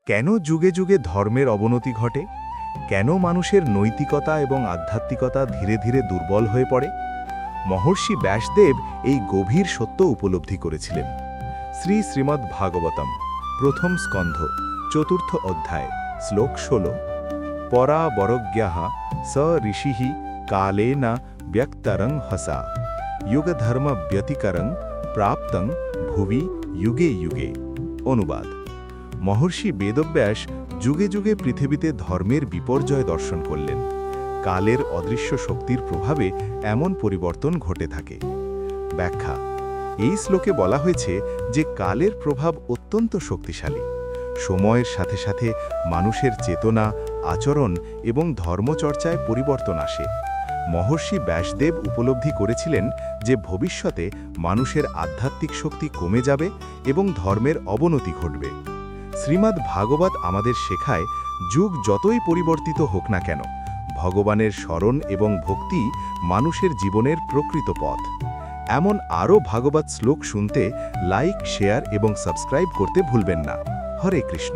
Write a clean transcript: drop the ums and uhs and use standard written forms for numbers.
কেন যুগে যুগে ধর্মের অবনতি ঘটে? কেন মানুষের নৈতিকতা এবং আধ্যাত্মিকতা ধীরে ধীরে দুর্বল হয়ে পড়ে? মহর্ষি ব্যাসদেব এই গভীর সত্য উপলব্ধি করেছিলেন। শ্রীমদ্ ভাগবতম প্রথম স্কন্ধ চতুর্থ অধ্যায় শ্লোক 16। পরা বরজ্ঞাঃ স ঋষিঃ কালেন ব্যক্তরং হসা যুগধর্ম ব্যতিকরং প্রাপ্তং ভুবি যুগে যুগে। অনুবাদ: মহর্ষি বেদব্যাস যুগে যুগে পৃথিবীতে ধর্মের বিপর্যয় দর্শন করলেন। কালের অদৃশ্য শক্তির প্রভাবে এমন পরিবর্তন ঘটে থাকে। ব্যাখ্যা: এই শ্লোকে বলা হয়েছে যে কালের প্রভাব অত্যন্ত শক্তিশালী। সময়ের সাথে সাথে মানুষের চেতনা, আচরণ এবং ধর্মচর্চায় পরিবর্তন আসে। মহর্ষি ব্যাসদেব উপলব্ধি করেছিলেন যে ভবিষ্যতে মানুষের আধ্যাত্মিক শক্তি কমে যাবে এবং ধর্মের অবনতি ঘটবে। শ্রীমদ্ ভাগবত আমাদের শেখায়, যুগ যতই পরিবর্তিত হোক না কেন, ভগবানের স্মরণ এবং ভক্তি মানুষের জীবনের প্রকৃত পথ। এমন আরও ভাগবত শ্লোক শুনতে লাইক, শেয়ার এবং সাবস্ক্রাইব করতে ভুলবেন না। হরে কৃষ্ণ।